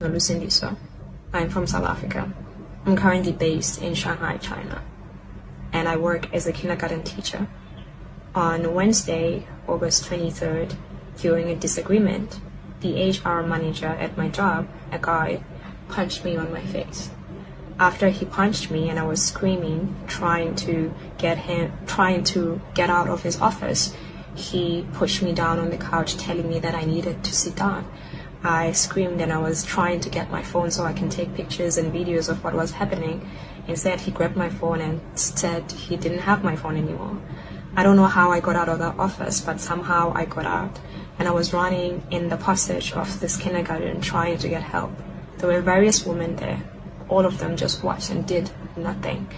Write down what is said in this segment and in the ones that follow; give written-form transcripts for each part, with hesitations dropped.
Nolusindiso. I'm from South Africa. I'm currently based in Shanghai, China, and I work as a kindergarten teacher. On Wednesday, August 23rd, during a disagreement, the HR manager at my job, a guy, punched me on my face. After he punched me and I was screaming, trying to get out of his office, he pushed me down on the couch, telling me that I needed to sit down. I screamed and I was trying to get my phone so I can take pictures and videos of what was happening. Instead, he grabbed my phone and said he didn't have my phone anymore. I don't know how I got out of the office, but somehow I got out. And I was running in the passage of this kindergarten trying to get help. There were various women there. All of them just watched and did nothing.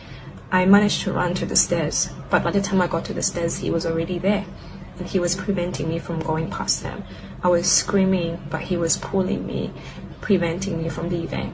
I managed to run to the stairs, but by the time I got to the stairs, he was already there. And he was preventing me from going past them. I was screaming, but he was pulling me, preventing me from leaving.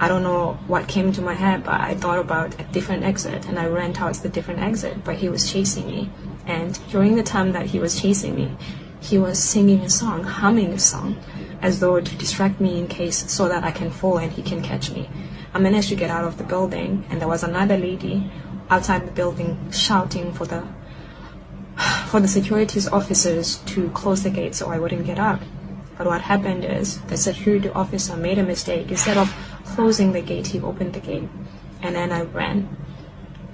I don't know what came to my head, but I thought about a different exit, and I ran towards the different exit, but he was chasing me. And during the time that he was chasing me, he was singing a song, humming a song, as though to distract me in case so that I can fall and he can catch me. I managed to get out of the building, and there was another lady outside the building shouting for the securities officers to close the gate so I wouldn't get out. But what happened is the security officer made a mistake. Instead of closing the gate, he opened the gate, and then I ran,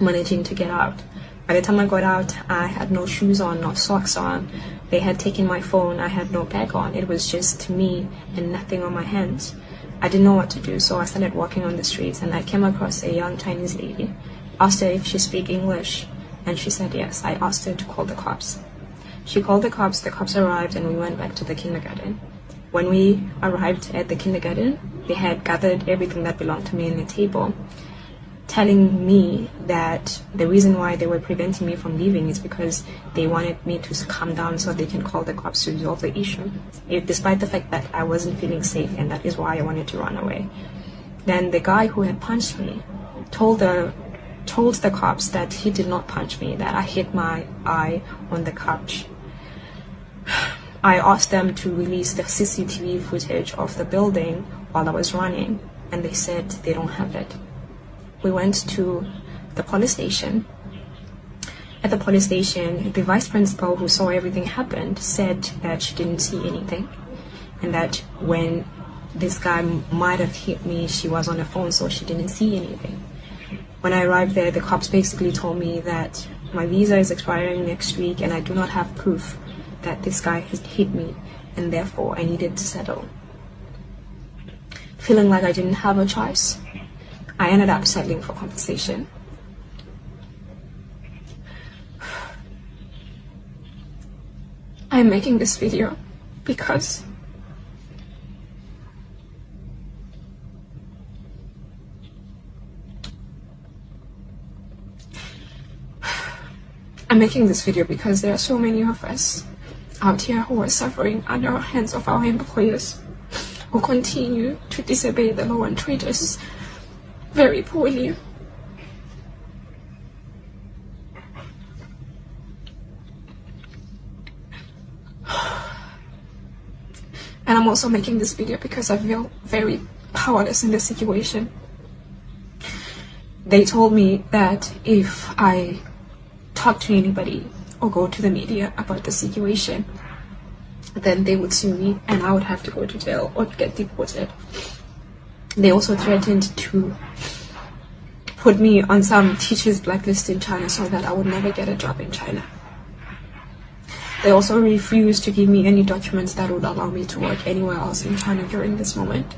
managing to get out. By the time I got out, I had no shoes on, no socks on. They had taken my phone. I had no bag on. It was just me and nothing on my hands. I didn't know what to do, so I started walking on the streets, and I came across a young Chinese lady. Asked her if she spoke English, and she said yes. I asked her to call the cops. She called the cops arrived, and we went back to the kindergarten. When we arrived at the kindergarten, they had gathered everything that belonged to me on the table, telling me that the reason why they were preventing me from leaving is because they wanted me to calm down so they can call the cops to resolve the issue, despite the fact that I wasn't feeling safe, and that is why I wanted to run away. Then the guy who had punched me told the cops that he did not punch me, that I hit my eye on the couch. I asked them to release the CCTV footage of the building while I was running, and they said they don't have it. We went to the police station. At the police station, the vice principal who saw everything happen said that she didn't see anything, and that when this guy might have hit me, she was on the phone, so she didn't see anything. When I arrived there, the cops basically told me that my visa is expiring next week and I do not have proof that this guy has hit me, and therefore I needed to settle. Feeling like I didn't have a choice, I ended up settling for compensation. I'm making this video because there are so many of us out here who are suffering under the hands of our employers, who continue to disobey the law and treat us very poorly. And I'm also making this video because I feel very powerless in this situation. They told me that if I talk to anybody or go to the media about the situation, then they would sue me and I would have to go to jail or get deported. They also threatened to put me on some teachers' blacklist in China so that I would never get a job in China. They also refused to give me any documents that would allow me to work anywhere else in China during this moment.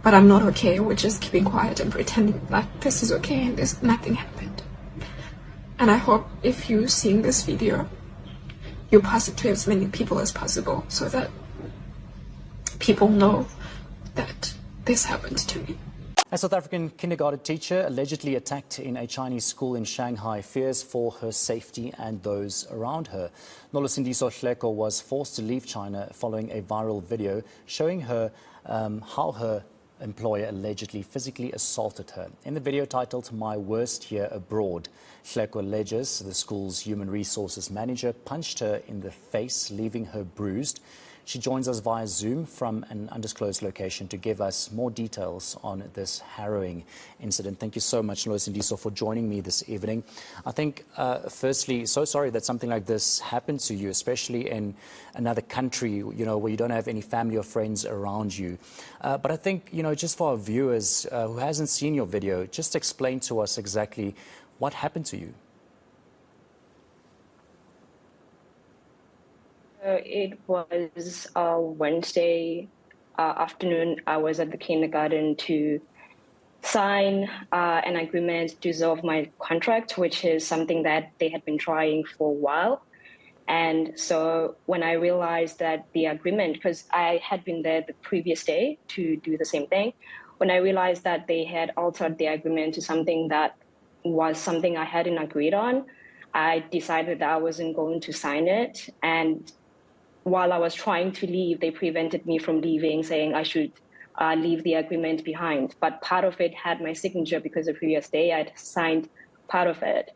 But I'm not okay with just keeping quiet and pretending like this is okay and nothing happened. And I hope if you're seeing this video, you pass it to as many people as possible so that people know that this happened to me. A South African kindergarten teacher allegedly attacked in a Chinese school in Shanghai fears for her safety and those around her. Nolusindiso Hleko was forced to leave China following a viral video showing her how her employer allegedly physically assaulted her. In the video titled "My Worst Year Abroad," Hleko alleges the school's human resources manager punched her in the face, leaving her bruised. She joins us via Zoom from an undisclosed location to give us more details on this harrowing incident. Thank you so much, Nolusindiso, for joining me this evening. I think, firstly, so sorry that something like this happened to you, especially in another country, you know, where you don't have any family or friends around you. But I think, you know, just for our viewers who hasn't seen your video, just explain to us exactly what happened to you. It was Wednesday afternoon. I was at the kindergarten to sign an agreement to dissolve my contract, which is something that they had been trying for a while. And so when I realized that the agreement, because I had been there the previous day to do the same thing, when I realized that they had altered the agreement to something that was something I hadn't agreed on, I decided that I wasn't going to sign it. And while I was trying to leave, they prevented me from leaving, saying I should leave the agreement behind. But part of it had my signature because the previous day I'd signed part of it.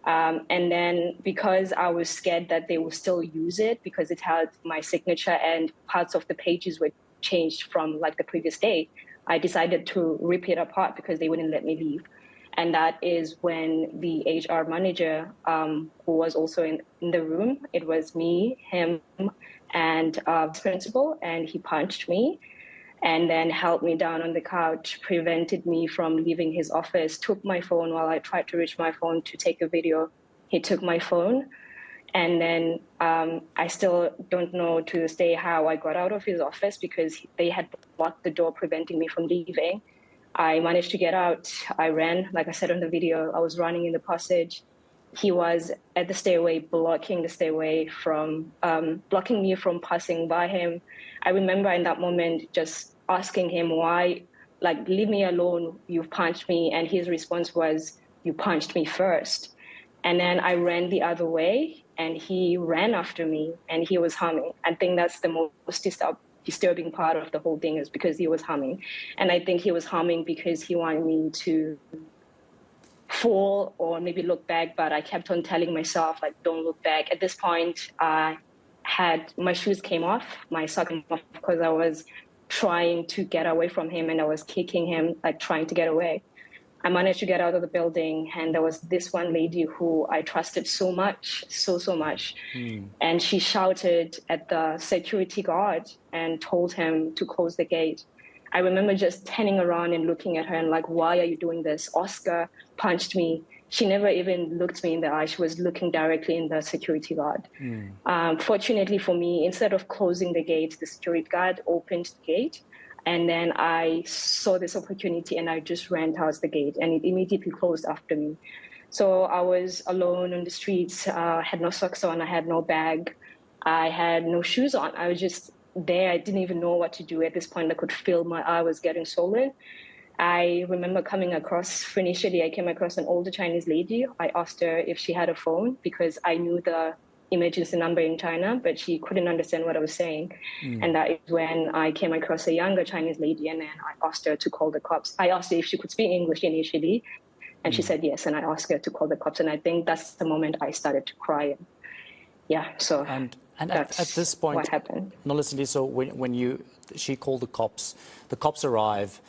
And then because I was scared that they would still use it because it had my signature and parts of the pages were changed from like the previous day, I decided to rip it apart because they wouldn't let me leave. And that is when the HR manager, who was also in the room, it was me, him, and principal, and he punched me and then held me down on the couch, prevented me from leaving his office, took my phone while I tried to reach my phone to take a video. He took my phone. And then I still don't know to this day how I got out of his office because they had blocked the door, preventing me from leaving. I managed to get out. I ran, like I said on the video, I was running in the passage. He was at the stairway, blocking the stairway from, blocking me from passing by him. I remember in that moment just asking him why, like, leave me alone, you've punched me. And his response was, you punched me first. And then I ran the other way and he ran after me and he was humming. I think that's the most disturbing part of the whole thing is because he was humming. And I think he was humming because he wanted me to fall or maybe look back, but I kept on telling myself, like, don't look back. At this point, I had my shoes came off, my sock came off because I was trying to get away from him and I was kicking him, like trying to get away. I managed to get out of the building and there was this one lady who I trusted so much, so much. And she shouted at the security guard and told him to close the gate. I remember just turning around and looking at her and like, why are you doing this? Oscar punched me. She never even looked me in the eye. She was looking directly in the security guard. Fortunately for me, instead of closing the gate, the security guard opened the gate. And then I saw this opportunity and I just ran towards the gate and it immediately closed after me. So I was alone on the streets, had no socks on, I had no bag, I had no shoes on. I was just there. I didn't even know what to do. At this point, I could feel my eye was getting swollen. I remember coming across, initially I came across an older Chinese lady. I asked her if she had a phone because I knew the emergency number in China, but she couldn't understand what I was saying. And that is when I came across a younger Chinese lady and then I asked her to call the cops. I asked her if she could speak English initially and she said yes. And I asked her to call the cops. And I think that's the moment I started to cry. Yeah, so and at this point, what happened. Nolusindiso, when she called the cops arrive.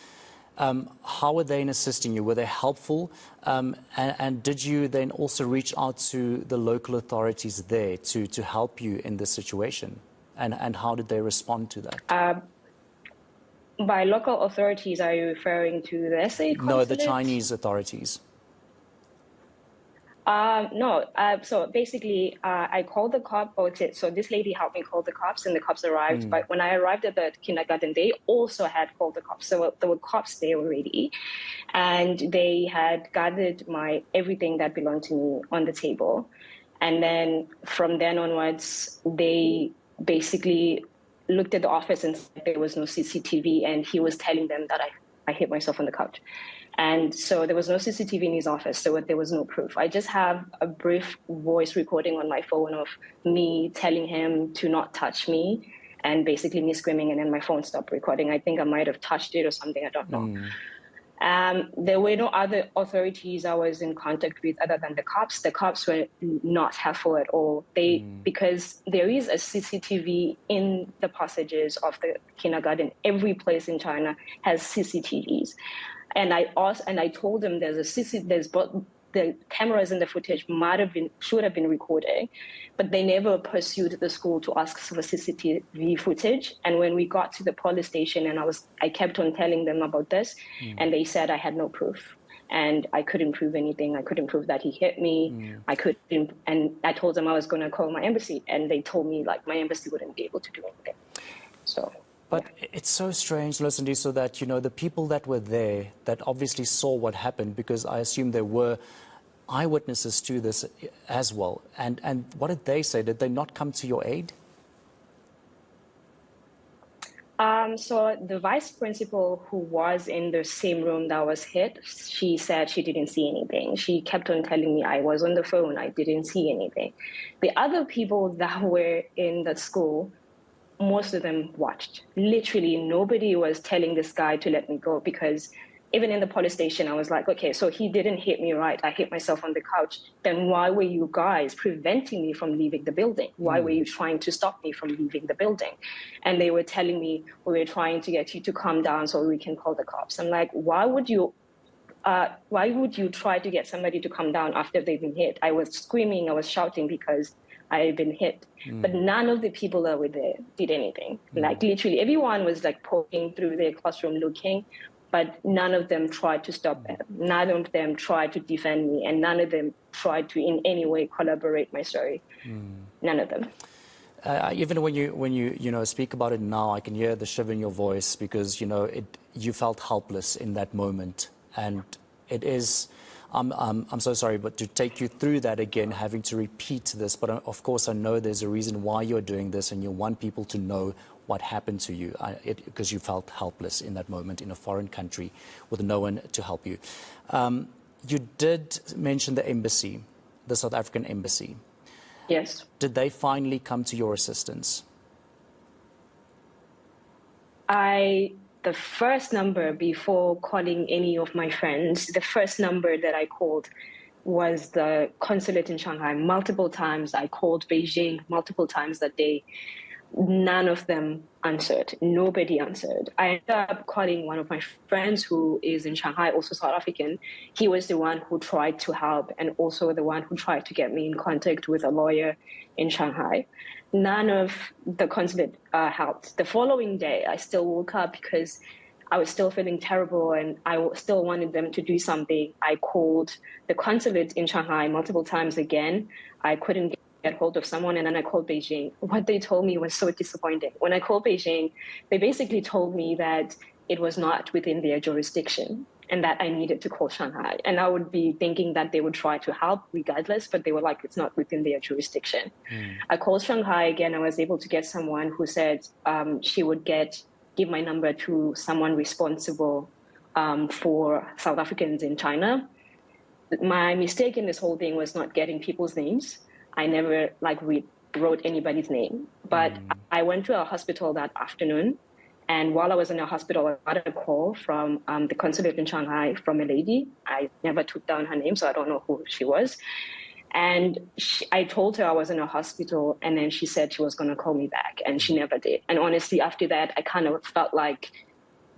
How were they in assisting you? Were they helpful? And did you then also reach out to the local authorities there to help you in this situation? And how did they respond to that? By local authorities, are you referring to the SA consulate? No, the Chinese authorities. No. So basically, I called the cop. So this lady helped me call the cops, and the cops arrived. But when I arrived at the kindergarten, they also had called the cops. So there were cops there already, and they had gathered everything that belonged to me on the table. And then from then onwards, they basically looked at the office and said there was no CCTV, and he was telling them that I hit myself on the couch. And so there was no CCTV in his office, so there was no proof. I just have a brief voice recording on my phone of me telling him to not touch me and basically me screaming, and then my phone stopped recording. I think I might have touched it or something, I don't know. There were no other authorities I was in contact with other than the cops. The cops were not helpful at all. Because there is a CCTV in the passages of the kindergarten. Every place in China has CCTVs. And I told them the cameras in the footage should have been recording, but they never pursued the school to ask for CCTV footage. And when we got to the police station, and I kept on telling them about this, and they said I had no proof, and I couldn't prove anything. I couldn't prove that he hit me. I couldn't, and I told them I was going to call my embassy, and they told me like my embassy wouldn't be able to do anything. So. But it's so strange, Nolusindiso, that, you know, the people that were there that obviously saw what happened, because I assume there were eyewitnesses to this as well. And what did they say? Did they not come to your aid? So the vice principal, who was in the same room that was hit, she said she didn't see anything. She kept on telling me I was on the phone. I didn't see anything. The other people that were in the school, most of them watched. Literally nobody was telling this guy to let me go, because even in the police station, I was like, okay, so he didn't hit me, right? I hit myself on the couch. Then why were you guys preventing me from leaving the building? Why were you trying to stop me from leaving the building? And they were telling me, we were trying to get you to calm down so we can call the cops. I'm like, why would you try to get somebody to calm down after they've been hit? I was screaming, I was shouting because I had been hit. But none of the people that were there did anything. Like literally everyone was like poking through their classroom looking, but none of them tried to stop them. None of them tried to defend me, and none of them tried to in any way collaborate my story. None of them. Even when you speak about it now, I can hear the shiver in your voice, because you felt helpless in that moment, and it is. I'm so sorry, but to take you through that again, having to repeat this, but of course I know there's a reason why you're doing this, and you want people to know what happened to you, because you felt helpless in that moment in a foreign country with no one to help you. You did mention the embassy, the South African embassy. Yes. Did they finally come to your assistance? The first number, before calling any of my friends, the first number that I called was the consulate in Shanghai. Multiple times I called Beijing, multiple times that day. None of them answered. Nobody answered. I ended up calling one of my friends who is in Shanghai, also South African. He was the one who tried to help, and also the one who tried to get me in contact with a lawyer in Shanghai. None of the consulate helped. The following day, I still woke up because I was still feeling terrible, and I still wanted them to do something. I called the consulate in Shanghai multiple times again. I couldn't get hold of someone, and then I called Beijing. What they told me was so disappointing. When I called Beijing, they basically told me that it was not within their jurisdiction and that I needed to call Shanghai. And I would be thinking that they would try to help regardless, but they were like, it's not within their jurisdiction. I called Shanghai again. I was able to get someone who said she would give my number to someone responsible for South Africans in China. My mistake in this whole thing was not getting people's names. I never wrote anybody's name, but I went to a hospital that afternoon. And while I was in a hospital, I got a call from the consulate in Shanghai from a lady. I never took down her name, so I don't know who she was. And I told her I was in a hospital, and then she said she was going to call me back, and she never did. And honestly, after that, I kind of felt like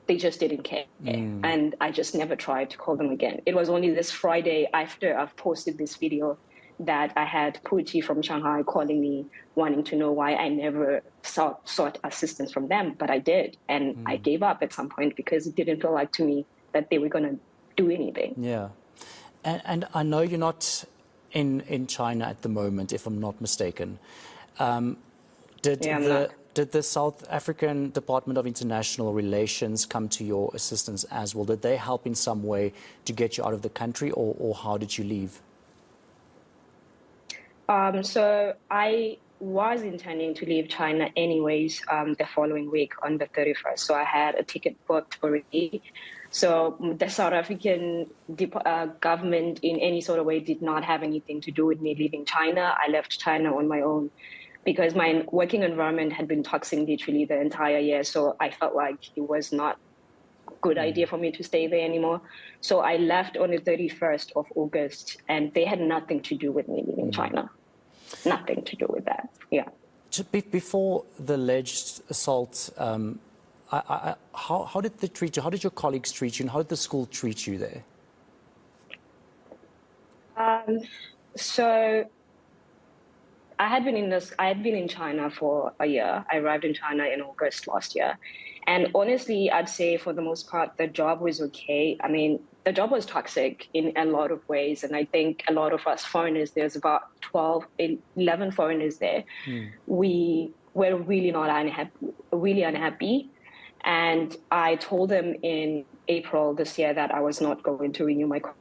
they just didn't care. And I just never tried to call them again. It was only this Friday, after I've posted this video, that I had Puchi from Shanghai calling me, wanting to know why I never sought assistance from them. But I did. And I gave up at some point because it didn't feel like to me that they were going to do anything. Yeah. And I know you're not in China at the moment, if I'm not mistaken. Did the South African Department of International Relations come to your assistance as well? Did they help in some way to get you out of the country, or how did you leave? So I was intending to leave China anyways the following week on the 31st. So I had a ticket booked already. So the South African government in any sort of way did not have anything to do with me leaving China. I left China on my own because my working environment had been toxic literally the entire year. So I felt like it was not good idea for me to stay there anymore. So I left on the 31st of August, and they had nothing to do with me leaving China. Nothing to do with that. Yeah. Before the alleged assault, how did they treat you? How did your colleagues treat you? And how did the school treat you there? So I had been in China for a year. I arrived in China in August last year. And honestly, I'd say for the most part, the job was okay. I mean, the job was toxic in a lot of ways. And I think a lot of us foreigners, there's about 11 foreigners there. We were really unhappy. And I told them in April this year that I was not going to renew my contract.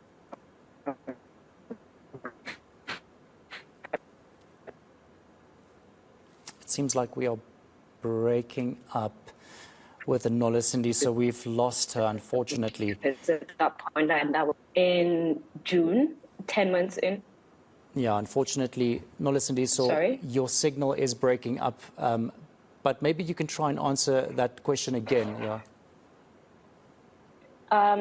It seems like we are breaking up with Nolusindiso, so we've lost her, unfortunately. It's at that point, and that was in June, 10 months in. Yeah, unfortunately, Nolusindiso, Sorry? your signal is breaking up, but maybe you can try and answer that question again. Yeah.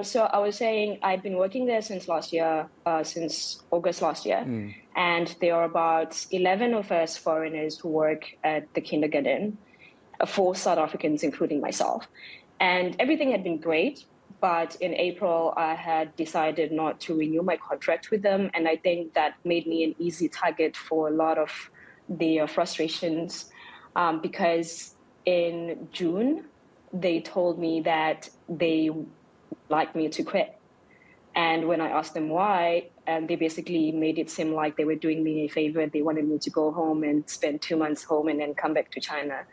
So I was saying I've been working there since last year, since August last year. And there are about 11 of us foreigners who work at the kindergarten, 4 South Africans, including myself. And everything had been great. But in April, I had decided not to renew my contract with them. And I think that made me an easy target for a lot of their frustrations, because in June, they told me that they like me to quit. And when I asked them why, they basically made it seem like they were doing me a favor. They wanted me to go home and spend 2 months home and then come back to China.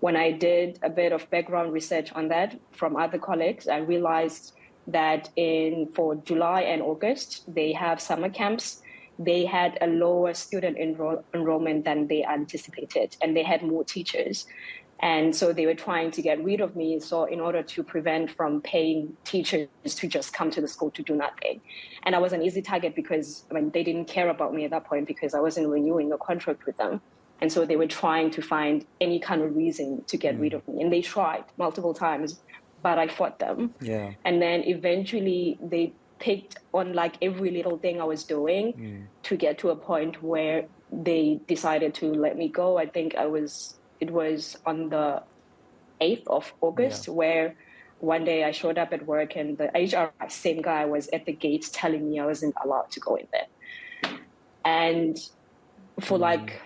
When I did a bit of background research on that from other colleagues, I realized that for July and August, they have summer camps. They had a lower student enrollment than they anticipated, and they had more teachers. And so they were trying to get rid of me. So in order to prevent from paying teachers to just come to the school to do nothing. And I was an easy target because they didn't care about me at that point because I wasn't renewing a contract with them. And so they were trying to find any kind of reason to get rid of me. And they tried multiple times, but I fought them. Yeah. And then eventually they picked on like every little thing I was doing to get to a point where they decided to let me go. I think it was on the 8th of August, where one day I showed up at work and the HR same guy was at the gate telling me I wasn't allowed to go in there. And for like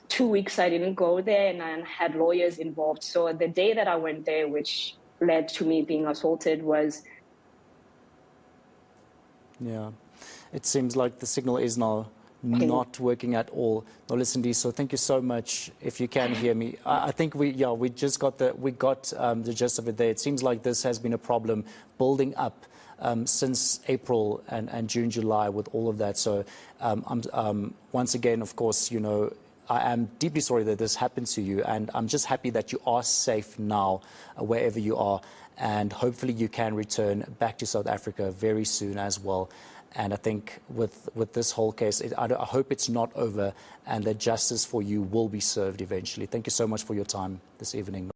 2 weeks, I didn't go there, and I had lawyers involved. So the day that I went there, which led to me being assaulted, was... Yeah, it seems like the signal is now not working at all. Nolusindiso, thank you so much. If you can hear me, I think we got the gist of it there. It seems like this has been a problem building up since April and June, July, with all of that. So once again, of course, I am deeply sorry that this happened to you, and I'm just happy that you are safe now, wherever you are, and hopefully you can return back to South Africa very soon as well. And I think with this whole case, I hope it's not over and that justice for you will be served eventually. Thank you so much for your time this evening.